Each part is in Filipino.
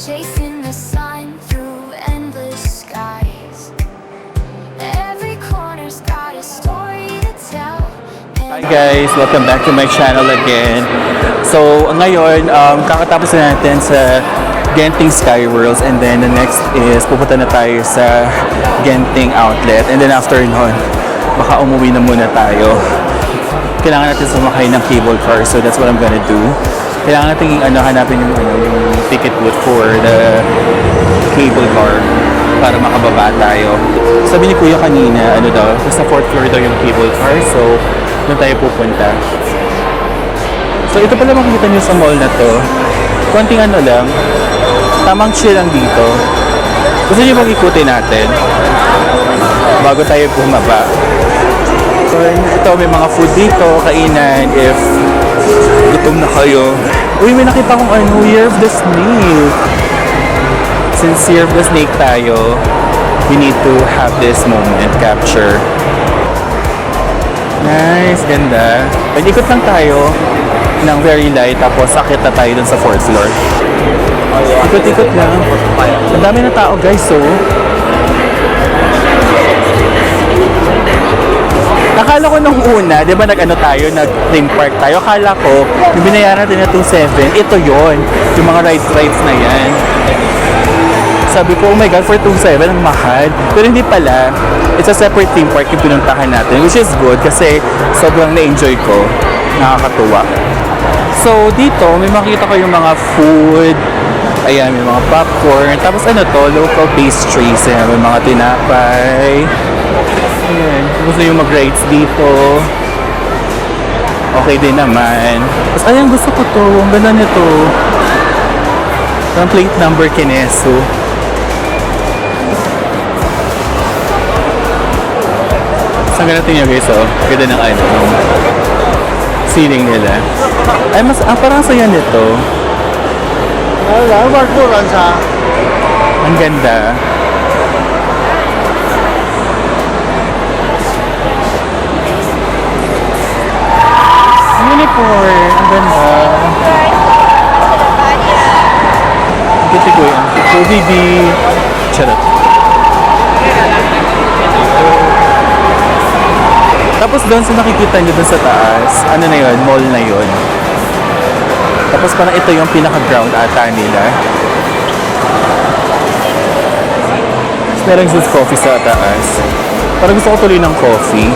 chasing the sun through endless skies. Every corner's got a story to tell. Hi guys! Welcome back to my channel again. So ngayon, kakatapos na natin sa Genting Skyworlds, and then the next is pupunta na tayo sa Genting Outlet, and then after nun, baka umuwi na muna tayo. Kailangan natin sumakay ng cable car, so that's what I'm gonna do. Kailangan natin hanapin yung ticket booth for the cable car para makababa tayo. Sabi ni Kuya kanina, sa 4th floor daw yung cable car, so doon tayo pupunta. So ito pala makikita nyo sa mall na to. Konting lang, tamang chill lang dito. Gusto nyo bang ikutin natin bago tayo bumaba? So ito, may mga food dito, kainan if gutom na kayo. Uy, may nakita kong Year of the Snake. Since Year of the Snake tayo, we need to have this moment capture. Nice, ganda. Pag-ikot lang tayo ng very light, tapos akit na tayo dun sa 4th floor. Ikot-ikot lang. Ang dami na tao guys, so akala ko nung una, di ba tayo, nag-theme park tayo, akala ko yung binayaran natin na 2.7, ito yon, yung mga rides na yan. Sabi ko, oh my god, for 2.7 ang mahal. Pero hindi pala, it's a separate theme park yung pinuntahan natin, which is good kasi sobrang na-enjoy ko. Nakakatuwa. So, dito, may makita ko yung mga food. Ayan, may mga popcorn. Tapos local pastries. Ayan, may mga tinapay. Ayan, gusto yung mag-rides dito. Okay din naman. Tapos, ayan, gusto ko to. Ang ganda nito. Parang plate number Kineso. Saan ganito nyo guys, ganda ng ceiling nila. Ay, parang saya nito. Ang ganda. Unicorn. Ang ganda. Ito ko yan. OVB. Charot. Tapos doon sa nakikita nyo doon sa taas, na yun? Mall na yun. Tapos parang ito yung pinaka-ground ata nila. Tapos merong Zeus Coffee sa taas. Parang gusto ko tuloy ng coffee.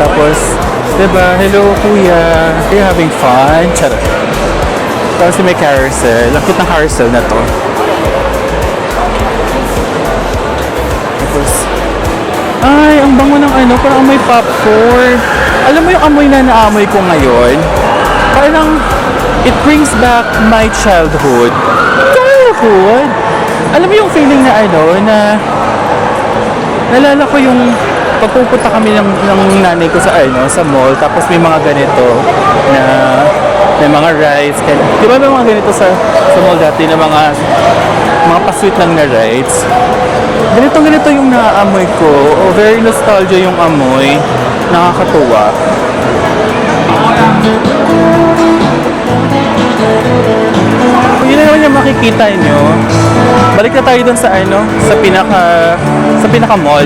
Tapos, diba, hello kuya, are you having fun? Charot. Tapos may carousel. Ang cute ng carousel na to. Tapos, ay, ang bango ng parang amoy popcorn. Alam mo yung amoy na naamoy ko ngayon? Parang, it brings back my childhood. Childhood? Alam mo yung feeling na na nalala ko yung pagpupunta kami ng nanay ko sa sa mall, tapos may mga ganito na may mga rides. Di ba may mga ganito sa mall dati na mga pa-sweet lang na rides? Ganito yung naaamoy ko. Very nostalgia yung amoy. Nakakatuwa. Yun na naman yung makikita nyo. Balik na tayo dun sa sa pinaka mall.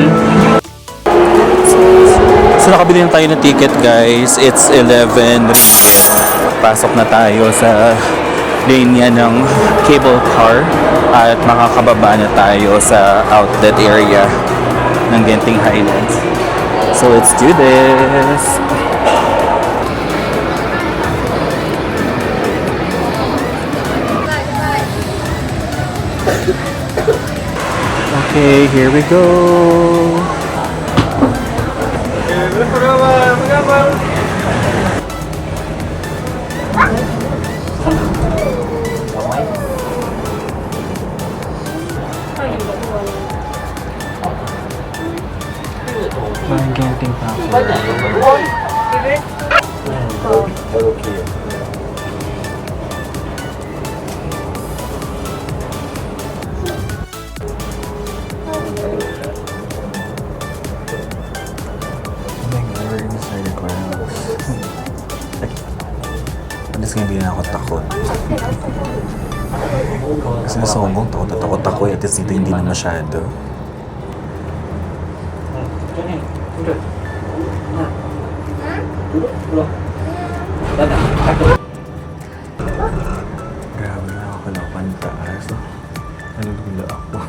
So nakabili na tayo ng ticket guys. It's 11. Pasok na tayo sa linya ng cable car at makakababa na tayo sa outlet area ng Genting Highlands. So let's do this! Okay, here we go! Parang Genting pa ako. Gonna be na ako takot. Kasi nasa Hong Kong, takot ako eh. At least dito hindi na masyado. Grabe na ako kalapan taas. Nalulula ako.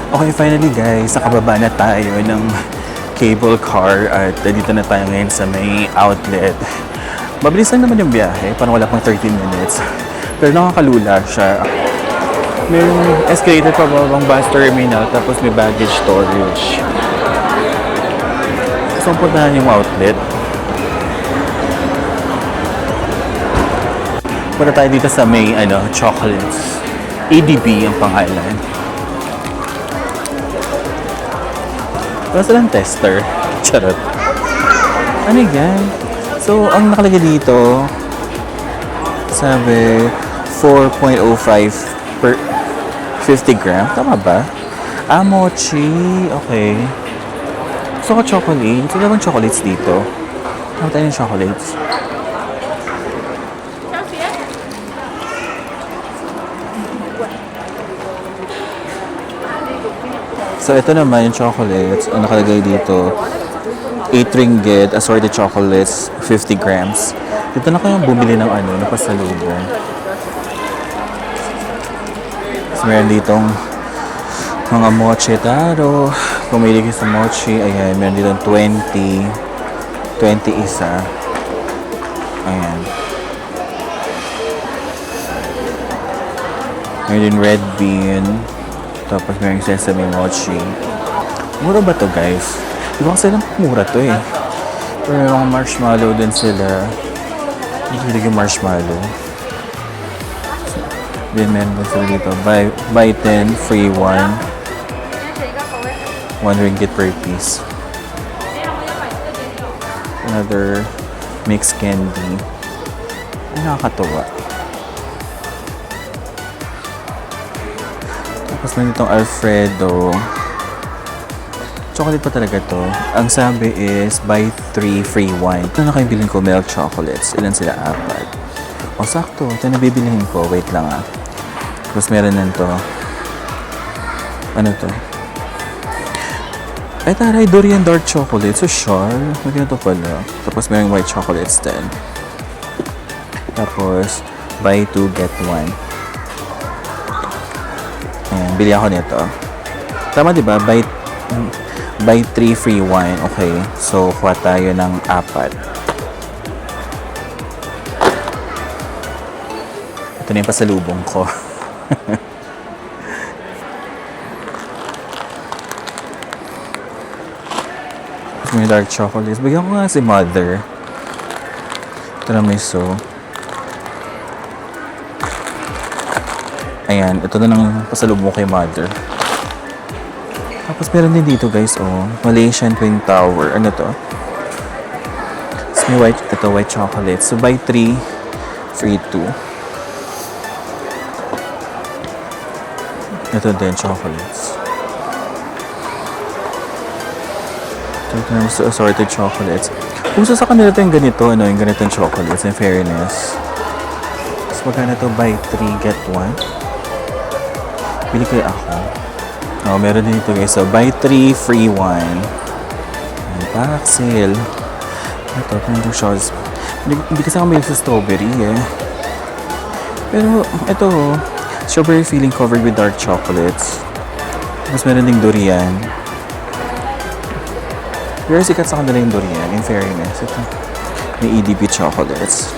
Okay, finally guys, nakababa na tayo ng cable car at dito na tayo ngayon sa may outlet. Mabilis lang naman yung biyahe, parang wala pang 13 minutes. Pero nakakalula siya. May escalator pa babang bus terminal, tapos may baggage storage. So, puntahan yung outlet. Punta tayo dito sa may chocolates. ADB ang pangalan. Wala silang tester. Charot. Ano yan? So, ang nakalagay dito, sabi, 4.05 per 50 gram. Tama ba? Mochi. Okay. Gusto ko chocolates. Wala bang chocolates dito? Ano tayo ng chocolates? So, ito naman yung chocolates. Ang nakalagay dito, 8 ringgit, assorted chocolates, 50 grams. Dito na kayong bumili ng ng pasalubong. So, meron ditong mga mochi taro. Kung may ligay sa mochi, ayan, meron ditong 20 isa. Ayan. Meron din red bean. Tapos may sesame mochi. Mura ba to guys? Di ba kasi lang mura to eh. Pero may mga marshmallow din sila. Hindi yung marshmallow. Then meron din sila dito. Buy 10, free 1. 1 ringgit per piece. Another mixed candy. Ay, nakakatuwa. Tapos meron itong Alfredo. Chocolate pa talaga to. Ang sabi is, buy 3, free 1. Ito na kayo bilhin ko, milk chocolates. Ilan sila? 4. O, sakto. Ito na bibilihin ko. Wait lang ah. Tapos meron nito. Ano to? Ay, taray, durian dark chocolate. So, sure. Maganda to pala. Tapos meron white chocolates din. Tapos, buy 2, get 1. Ayan, bili ako nito. Tama diba? Buy 3, free 1. Okay. So, kuha tayo ng 4. Ito na yung pasalubong ko. May dark chocolates. Bigyan ko nga si mother. Ito na may so. Ayan, ito na lang pasalubong kay mother. Tapos meron din dito guys, Malaysian Twin Tower. Ano to? So, may white chocolate. So, buy 3, free 2. Ito din, chocolates. Ito na yung assorted chocolates. Kung sa kanila ito yung ganito, yung ganitong chocolates, in fairness. So, magkano ito? Buy 3, get 1. Bili kayo ako. Meron din ito guys. So, buy 3, free 1. Pack sale. Ito, pinag shots. Hindi kasi ako may sa strawberry eh. Pero, ito, strawberry filling covered with dark chocolates. Tapos meron ding durian. Pero sikat sa kanila yung durian, in fairness. Ito, may EDP chocolates.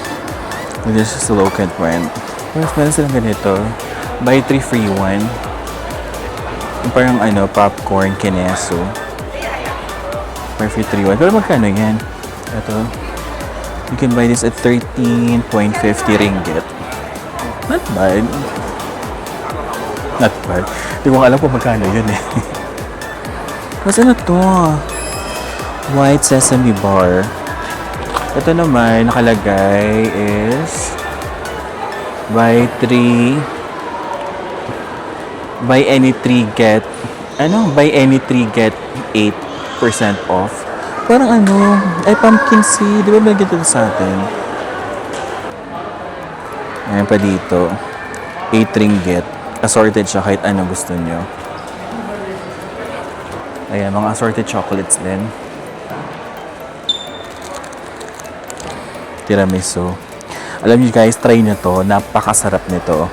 This is a local brand. Tapos meron silang ganito. Buy 3 free 1. Yung parang popcorn, kineso. Buy free 3 1. Pero magkano yan? Ito. You can buy this at 13.50 ringgit. Not bad. Not bad. Hindi ko alam kung magkano yun eh. Mas ano to? White sesame bar. Ito naman, nakalagay is buy any 3 get 8% off. Parang pumpkin seed. Di ba may ganito sa atin? Ayan pa dito. 8 ringgit. Assorted siya kahit anong gusto nyo. Ayan, mga assorted chocolates din. Tiramisu. Alam niyo guys, try nyo to. Napakasarap nito.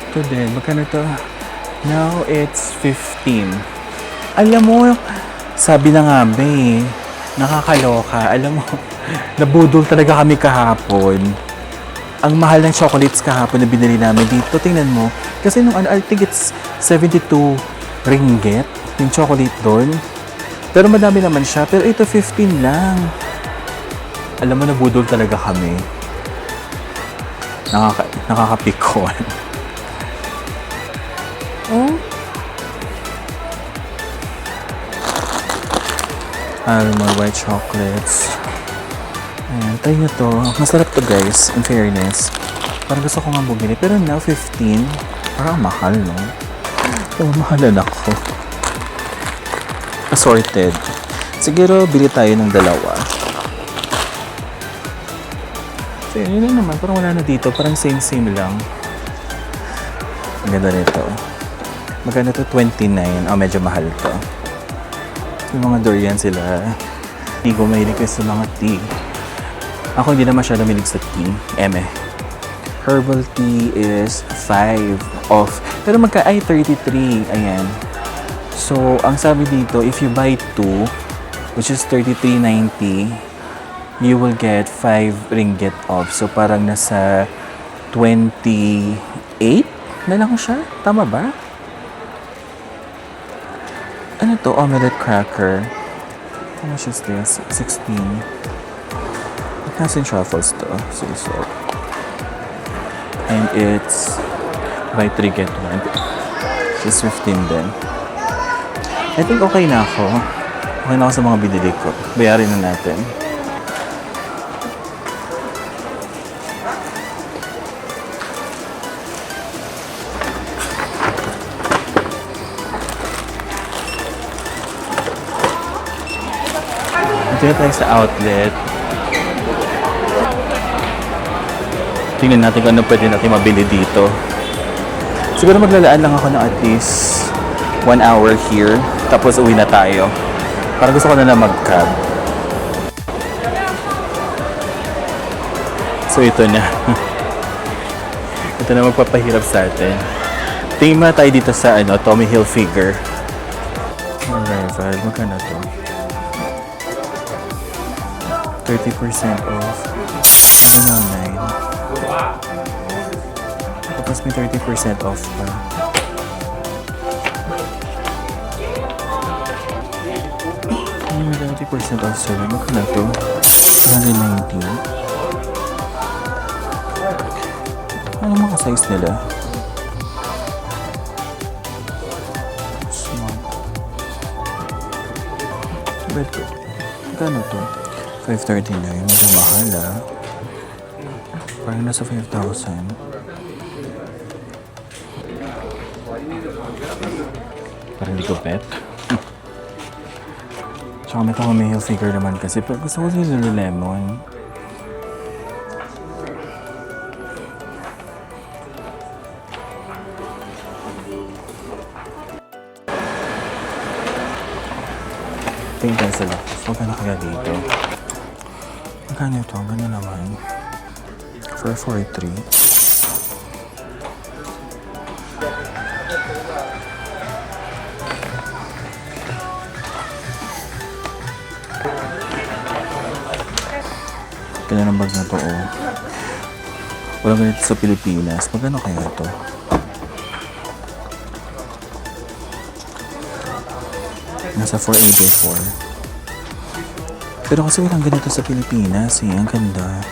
Ito din. Magkano to? Now it's 15. Alam mo, sabi na nga ba nakakaloka. Alam mo, nabudol talaga kami kahapon. Ang mahal ng chocolates kahapon na binili namin dito. Tingnan mo. Kasi nung I think it's 72 ringgit yung chocolate doon. Pero madami naman siya. Pero ito 15 lang. Alam mo, nabudol talaga kami. Nakakapikon. Oh? Almond white chocolates. Ayan, try nyo to. Masarap to guys, in fairness. Parang gusto ko nga bumili. Pero now, 15. Parang mahal, no? Oh, mahalan ako. Assorted. Siguro, bili tayo ng dalawa. So, yun lang naman. Parang wala na dito. Parang same-same lang. Ang ganda nito. Magkano to? 29. Oh, medyo mahal to. Yung mga durian sila. Hindi ko mahilig sa mga tea. Ako hindi na masyado mahilig sa tea. Herbal tea is 5 off. Pero 33. Ayan. So, ang sabi dito, if you buy 2, which is 33.90, you will get 5 ringgit off. So, parang nasa 28 na lang siya. Tama ba? Ano to? Omelette cracker. How much is this? 16. It has in truffles to. So. And it's buy 3 get 1. It's 15 din. I think okay na ako. Okay na ako sa mga binili ko. Bayarin na natin. Ito tayo sa outlet. Tingnan natin kung ano pwede natin mabili dito. Siguro maglalaan lang ako ng at least 1 hour here. Tapos uwi na tayo. Parang gusto ko na mag-cab. So ito na. Ito na magpapahirap sa atin. Tingin muna tayo dito sa Tommy Hilfiger. Arrival. Magkano to? 30% off. 709. Tapos may 30% off pa. May 30% off sila. Magkano to? 119. Ano mga size nila? Small. Beto. Magkano to? 539. Medyo mahal Parang nasa 5,000. Parang hindi ko bet. Tsaka may Tommy Hilfiger naman kasi. Pero gusto ko yung Lululemon. Tingin tayo sa locks. Huwag ka na kaya dito. Magkano ito? Gano'n naman. 443. Kaya ng bag na to, oh. Walang ganito sa Pilipinas. Magkano kaya to? Nasa 484. Pero kasi walang ganito sa Pilipinas eh. Ang ganda.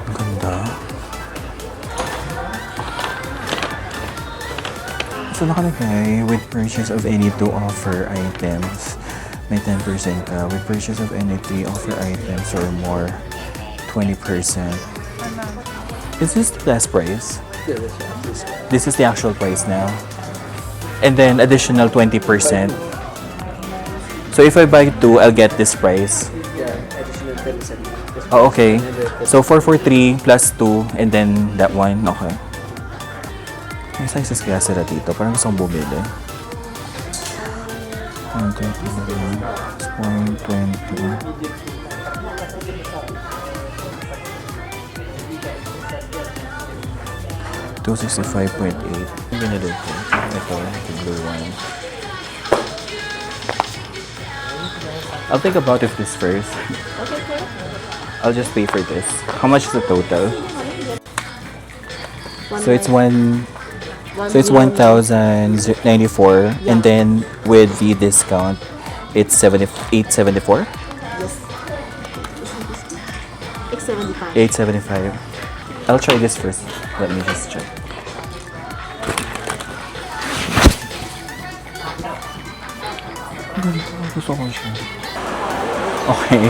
Ang ganda. So nakalagay, with purchase of any two offer items, may 10% ka. With purchase of any three offer items or more, 20%. Is this the last price? This is the actual price now. And then additional 20%. So if I buy two, I'll get this price. Yeah, additional 10%. Oh, okay. So 443 plus 2 and then that one. Okay. May sizes kaya sila dito. Parang gusto kong bumili. 265.8. Ang binili ko. Ito, the blue one. I'll think about if this first. I'll just pay for this. How much is the total? So it's 1,094 and then with the discount it's 874. Yes. 875. 875. I'll try this first. Let me just check. Gusto ko siya. Okay.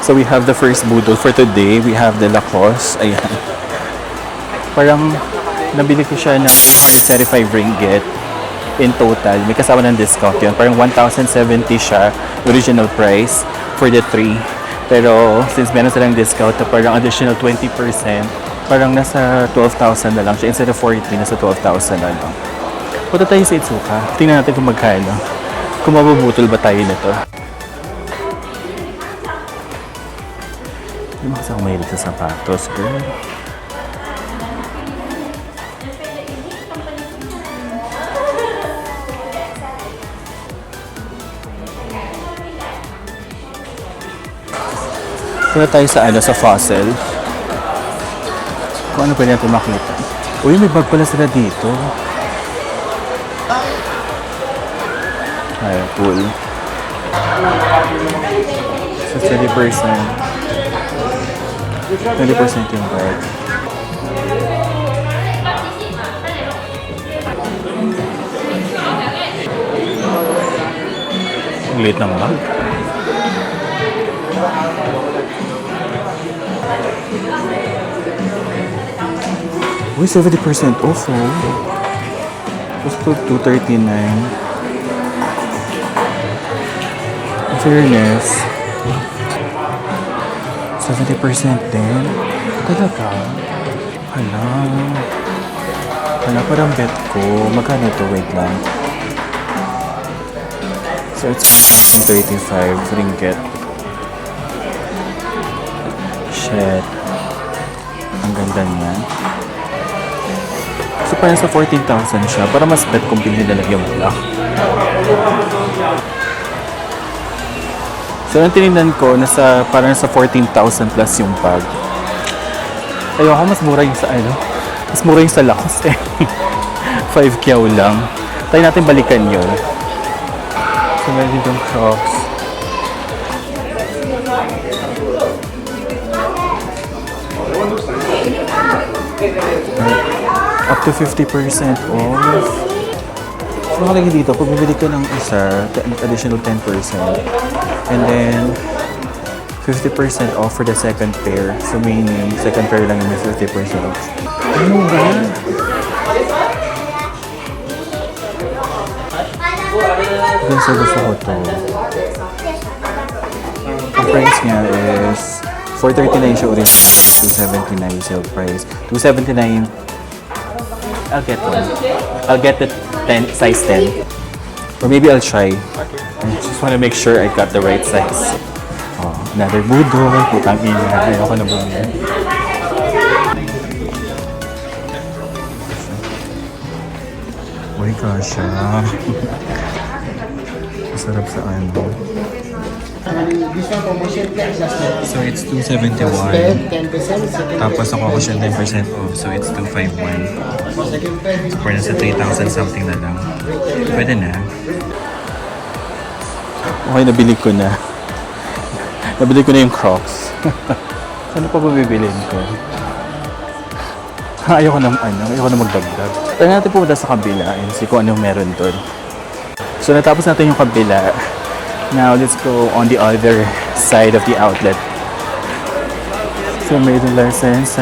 So we have the first budol for today. We have the Lacoste. Ayan. Parang nabili ko siya ng 275 ringgit in total. May kasama ng discount yun. Parang 1,070 siya, original price for the 3. Pero since meron silang discount na parang additional 20%, parang nasa 12,000 na lang siya. Instead of 40, nasa 12,000 na lang. Punta tayo sa Itsuka. Tingnan natin kung magkano. Kung mabubutol ba tayo nito. Hindi mo kasi ako mahilig sa sapatos, girl. Punta tayo sa sa Fossil. Kung ano pwede natin makita. Uy, may bag pala sila dito. Ay, cool. So, 20%. 20% yung bag. Ang liit ng bag. Uy, 70% off, oh. Gusto 239. In fairness, 70% din. Talaga? Hala. Hala, parang bet ko. Magkano ito? Wait lang. So, it's 135 ringgit. Shit. Ang ganda niya. So, parang sa 14,000 siya. Para mas bet kung pinili na lang yung black. So, ang tinignan ko, parang sa 14,000 plus yung bag. Ayoko, mas mura yung sa mas mura yung sa Lacoste eh. 5 kyaw lang. Tayo natin balikan yun. So, meron ditong Crocs. Up to 50% off. So, nakalagay dito, pag bibili ka ng isa, additional 10%. And then, 50% off for the second pair. So, meaning, second pair lang yung may 50% off. Ano ba? Gusto ko to. Ang price niya is 439 siya original, 279 sale price. 279, I'll get one. I'll get the 10, size 10. Or maybe I'll try. I just want to make sure I got the right size. Oh, another budol. Putang ina. Ayoko na bumili. Uy, gosh. Masarap sa ano. This one promotion price just So it's 271. 10%, Tapos nakuha ko siya 10% off. So it's 251. second price. For nasa 3,000 something na lang. Pwede na. Okay, nabili ko na. Nabili ko na yung Crocs. Ano pa ba bibilin ko? Ayoko na magdagdag. Tayo natin pumunta sa kabila and see kung anong meron doon. So natapos natin yung kabila. Now let's go on the other side of the outlet. So maiden license.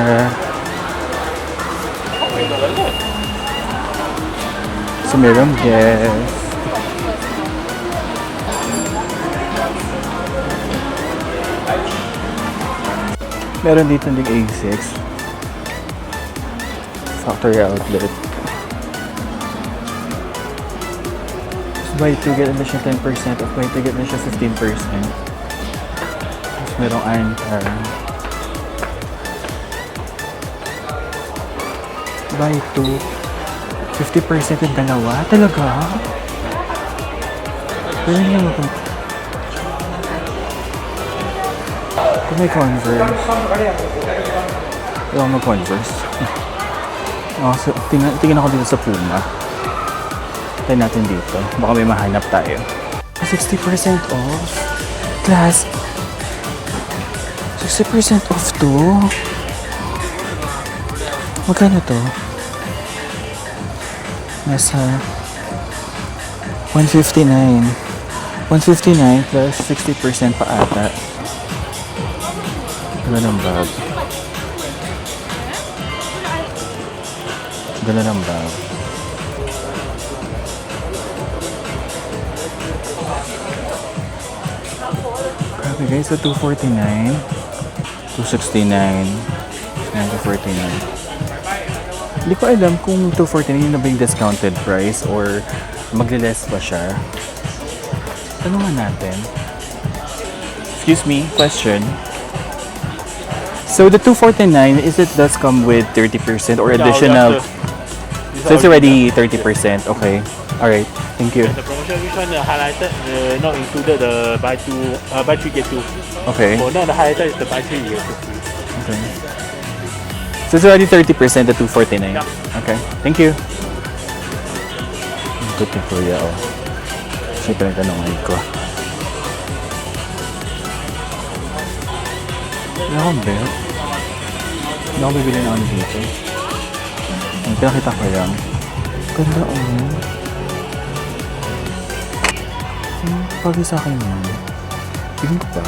So meron guest. Meron dito ng A6 factory outlet. So buy 2 get na siya 10% of buy 2 get na siya 15%. Tapos merong anchor. Buy 2 50% yung dalawa? Talaga? Pero hindi naman kung may Converse. Wala akong mag-Converse. Oh, so, tingin ako dito sa Puma. Tayo natin dito. Baka may mahanap tayo. 60% off? Class, 60% off to? Magkano to? Nasa 159. 159 plus 60% pa ata. Ganda ng bag. Ganda ng bag. Grabe guys, so 249, 269, and 249. Hindi ko alam kung 249 yun na ba yung discounted price or magle-less pa siya. Tanungan natin. Excuse me, question. So the 249, is it does come with 30% or additional? So it's already 30%. Okay. All right. Thank you. The promotion, which one highlighted, not included the buy 3 get 2. Okay. For now, the highlighted is the buy 3 get 2 free. Okay. So it's already 30% the 249. Okay. Thank you. Good to Kuya. Oh. Siya pinagtanungan ko. Wala akong belt. Hindi ako bibili na ano dito. Ang pinakita ko yan. Ganda Pagi sa akin yan. Tignan ko ba?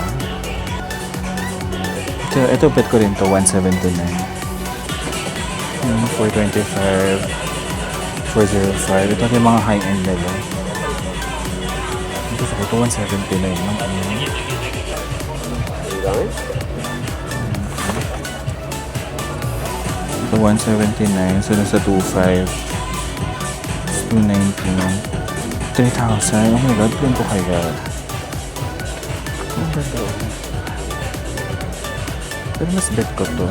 Ito bet ko rin to 179. 425. 405. Ito yung mga high-end nila. Ito sa ito 179. Ito 179. So nasa 25. 219. 3,000. Oh my God, plan ko kaya. Ang ganda. Pero mas bet ko to.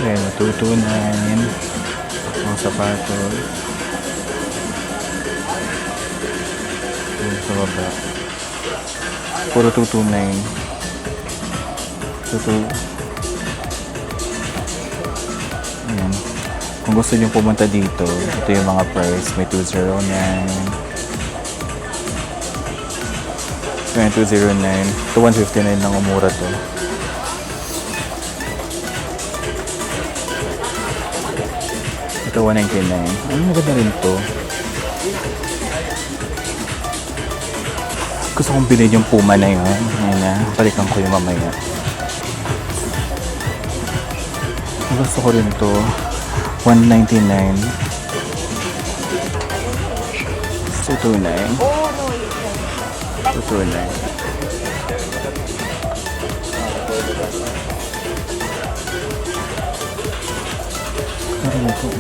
Ayan, 229. Ang sapatos. Ayan, sa baba. Puro 229. 22. Ayan. Kung gusto nyo pumunta dito, ito yung mga price. May 209. May 209. Ito 159 lang umura to. Ito 199. Ano maganda rin to? Gusto kong bilhin yung Puma na yun. Ngayon na, balikan ko yung mamaya. Gusto ko rin to. 199. 229. 229. Ano ito?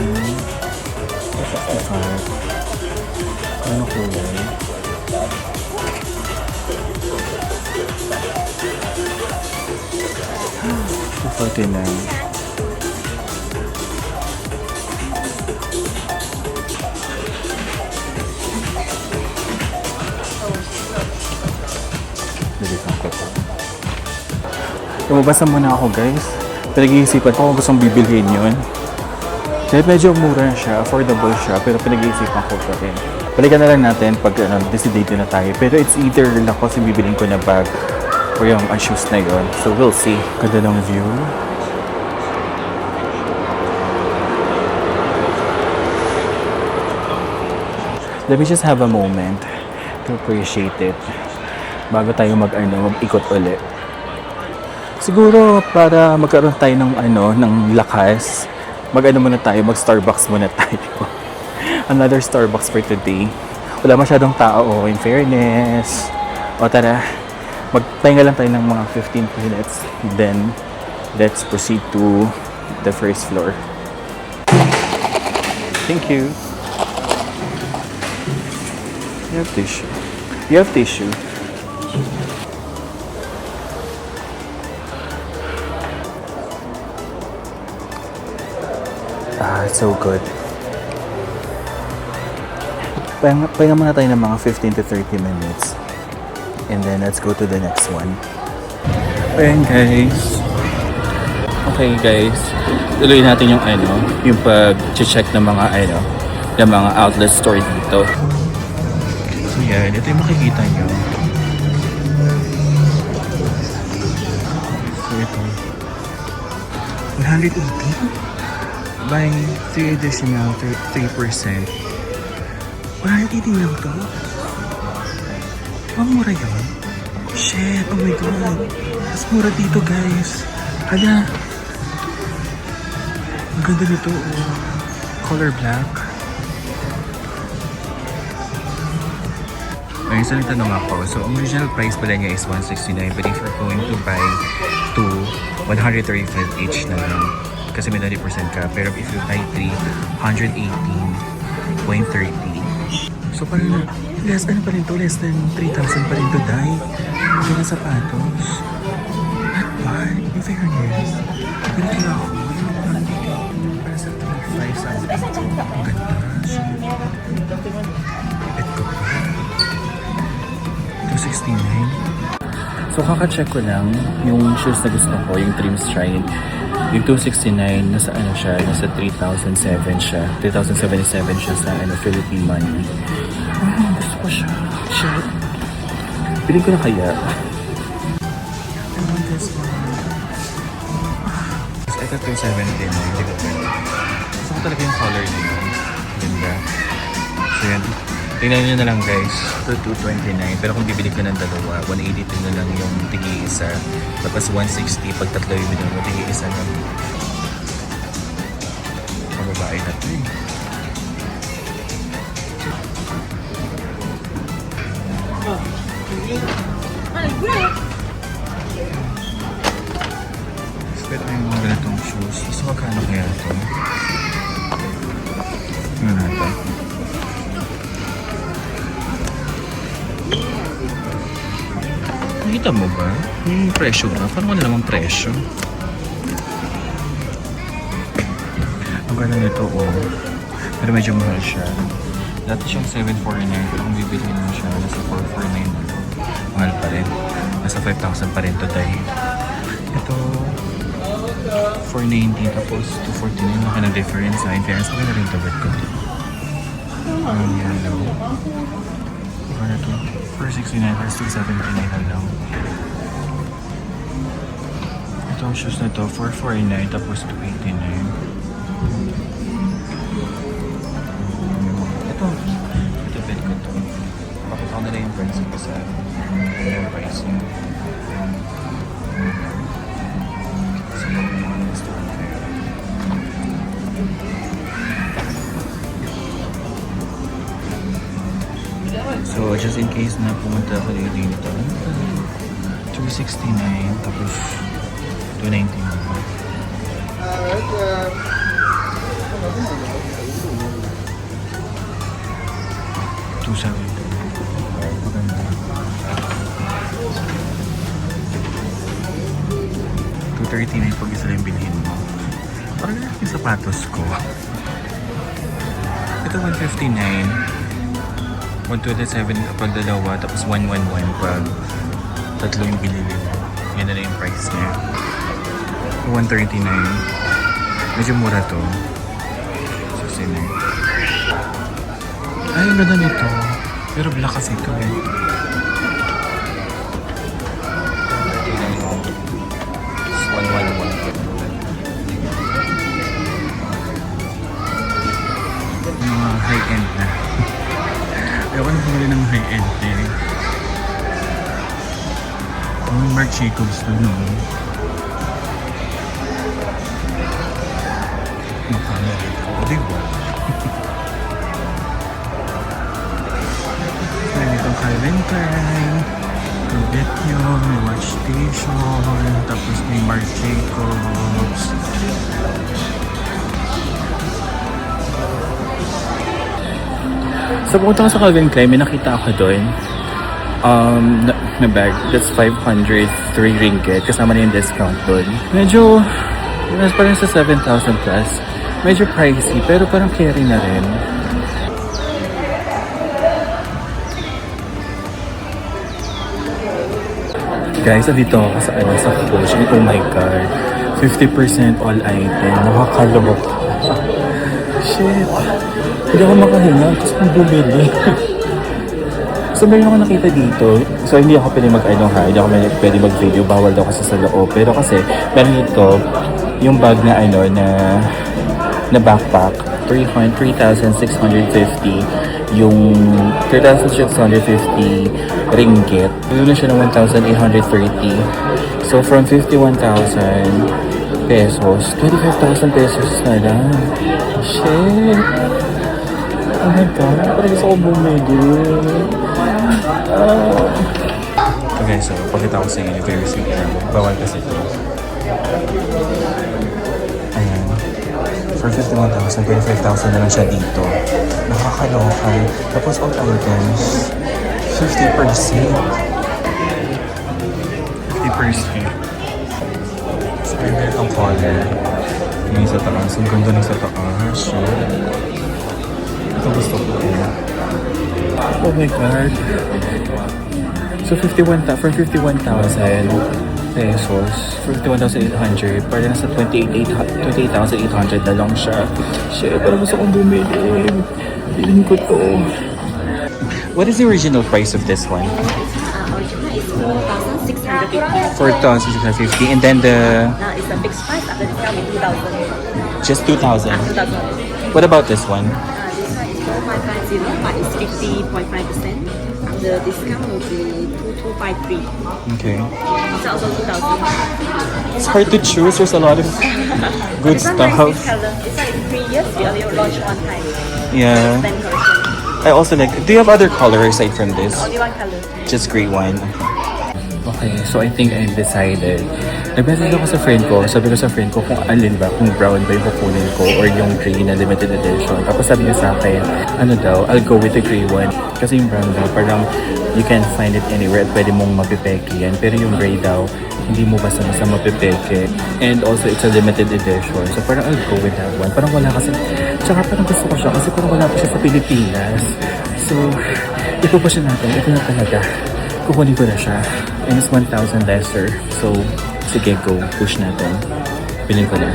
55. Ano kulay? $249. Lumabas na muna ako guys. Pinag-iisipan ko kung gustong bibilhin yun. Kahit medyo mura siya, affordable siya, pero pinag-iisipan ko pa rin. Balikan na lang natin pag decide na tayo. Pero it's either Lacoste yung bibilhin ko na bag o yung shoes na yun. So we'll see. Ganda ng view. Let me just have a moment to appreciate it bago tayo mag-ikot ulit. Siguro para magkaroon tayo ng lakas, muna tayo, mag-Starbucks muna tayo. Another Starbucks for today. Wala masyadong tao, in fairness. O tara, magpahinga lang tayo ng mga 15 minutes. Then, let's proceed to the first floor. Thank you. You have tissue. You have tissue. It's so good. Pahinga muna tayo ng mga 15 to 30 minutes. And then let's go to the next one. Ayan guys. Okay guys. Tuloy natin yung pag-check ng mga ng mga outlet store dito. So yan, ito yung makikita nyo. So ito. 180? By 3 additional 3%. 180 lang to? Ang mura yun? Shit, oh my god. Mas mura dito guys. Hala. Ang ganda nito. Oh. Color black. Ngayon sa nagtanong ako, so ang original price pala niya is 169, but if you're going to buy 2, 135 each na lang. Kasi may 90% ka. Pero if you buy 3, 118.30. So parang less pa rin to, less than 3,000 pa rin to dye. Ang ganda sapatos. Not bad, in fairness. Pero kaya ako, yung mga dito, para sa 3,500 something. Ang ganda. Bet ko pa. 269. So kaka-check ko lang yung shoes na gusto ko, yung Trim Stride. Yung 269, nasa nasa 3,007 siya. 3,077 siya sa Philippine money. Gusto ko siya. Shit. Piling ko na kaya. I want this one. Ito 270 na, hindi ko pwede. Gusto ko talaga yung color nito. Ganda. So yan. Tingnan nyo na lang guys, ito 229, pero kung bibili ka ng dalawa, 182 na lang yung tigi-isa. Tapos 160 pag tatlo yung binili mo, tigi-isa lang. Pababae na ito eh. Pero yung mga ganitong shoes, gusto magkano kaya ito? Ano na ito? Nakita mo ba? Yung presyo ba? Parang wala namang presyo. Ang ganda nito, oh. Pero medyo mahal siya. Dati siyang 749, pero kung bibilihin mo siya, nasa 449 na. Mahal pa rin. Nasa 5,000 pa rin to dahil. Ito, 490 tapos 249. Laki ng difference. In fairness, okay na rin ito. Bet ko ito. Ang yellow. Ano ito? 469 plus 279 na lang. Ito ang shoes na ito, 449 tapos 289. Ito bet ko ito. Pakita ko na lang yung price ko sa yung price niya. So, just in case na pumunta ako dito, 269 tapos 219. 270. Maganda. 239 pag isa lang bilhin mo. Parang yung sapatos ko. Ito 159. 127 kapag dalawa, tapos 111 pag tatlo yung binili mo. Ganda na yung price niya. 139. Medyo mura to. 69. Ay, ang ganda nito. Pero black kasi ito eh. It's 111. Mga high-end na. Ayaw ko na bumili ng high-end eh. Ang Marc Jacobs na no. Makamera ito. O diba? May itong Calvin Klein. Tubet yun. May watch station. Tapos may Marc Jacobs. So pumunta ko sa Calvin Klein, may nakita ako doon. Na bag. That's 503 ringgit. Kasama na yung discount doon. Medyo, parang sa 7,000 plus. Medyo pricey, pero parang carry na rin. Guys, dito ako sa Coach. Oh my God. 50% all item. Nakakalok. Shit. Hindi ako makahinga. Gusto kong bumili. So, meron ako nakita dito. So, hindi ako pwede hindi ako pwede mag-video. Bawal daw kasi sa loob. Pero kasi, meron ito, yung bag na na backpack, 3,650. Yung 3,650 ringgit. Yun na siya ng 1,830. So, from 51,000 pesos, 25,000 pesos na lang. Shit. Oh my God, parang gusto ko bumili. Okay, so pakita ko sa inyo very simple. Bawal kasi ito. Ayan. For 51,000, 25,000 na lang siya dito. Nakakaloka. Tapos all items, 50%. 50%. So, may itong color. Yung sa taas. Ang ganda ng sa taas. Ito gusto ko. Oh my God. So, for 51,000 pesos, 51,800, parang nasa 28,800 na lang siya. Shit, parang gusto kong bumili. Bilhin ko to. What is the original price of this one? Original is 4,650. 4,650. And then the... It's a fixed price. After discount, is 2,000. Just 2,000. 2,000. What about this one? This one is 4,550, but it's 50.5%. The discount will be 2,253. Okay. It's also 2,000. It's hard to choose. There's a lot of good This one nice, stuff. this color. It's like in 3 years. We only launch one time. Yeah. Then version. I also like... Do you have other color aside from this? Only one color. Just gray one. Okay, so I think I decided. Nag-message ako sa friend ko. Sabi ko sa friend ko kung alin ba, kung brown ba yung kukunin ko or yung gray na limited edition. Tapos sabi niya sa akin, ano daw, I'll go with the gray one. Kasi yung brown daw, parang you can find it anywhere at pwede mong mapipeke yan. Pero yung gray daw, hindi mo basta-basta mapipeke. And also, it's a limited edition. So parang I'll go with that one. Parang wala kasi, tsaka parang gusto ko siya kasi parang wala pa siya sa Pilipinas. So, ipupush natin. Ito na talaga. Kukunin ko na siya. And it's 1,000 lesser. So, sige, go. Push natin. Piling ko na.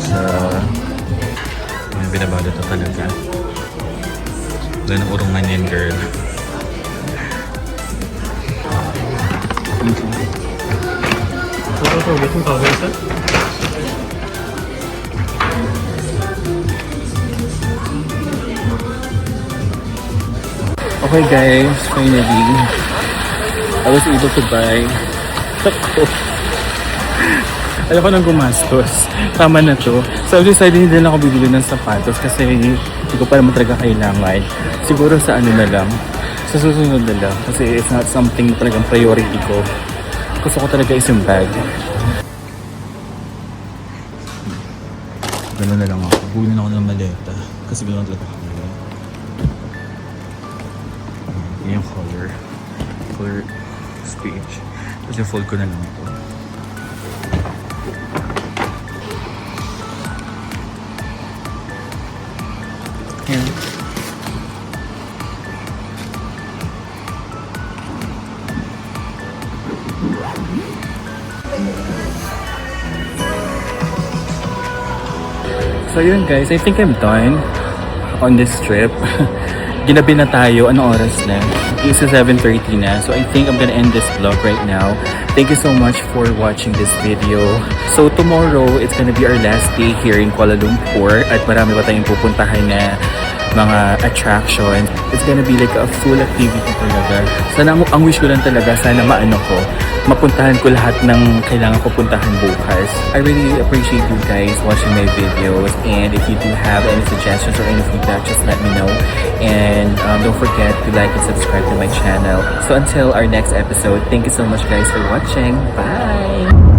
So, may binabado to talaga. Wala ng urungan yan, girl. Total will be 2,000, sir. Okay guys, finally, I was able to buy. Alam ko nang gumastos. Tama na to. So I decided hindi na ako bibili ng sapatos kasi hindi ko pa naman talaga kailangan. Siguro sa ano na lang, sa susunod na lang. Kasi it's not something na talagang priority ko. Gusto ko talaga is yung bag. Ganun na lang ako. Bumili na ako ng maleta. Kasi ganun talaga ako. Yan yung color speech. Kasi fold ko na lang ito. Yan. So yun guys, I think I'm done on this trip. Ginabi na tayo. Anong oras na? It's 7:30 na. So I think I'm gonna end this vlog right now. Thank you so much for watching this video. So tomorrow, it's gonna be our last day here in Kuala Lumpur. At marami pa tayong pupuntahan na mga attractions. It's gonna be like a full activity talaga. Sana ang wish ko lang talaga, sana mapuntahan ko lahat ng kailangan ko puntahan bukas. I really appreciate you guys watching my videos, and if you do have any suggestions or any feedback, just let me know. And don't forget to like and subscribe to my channel. So until our next episode, thank you so much guys for watching. Bye!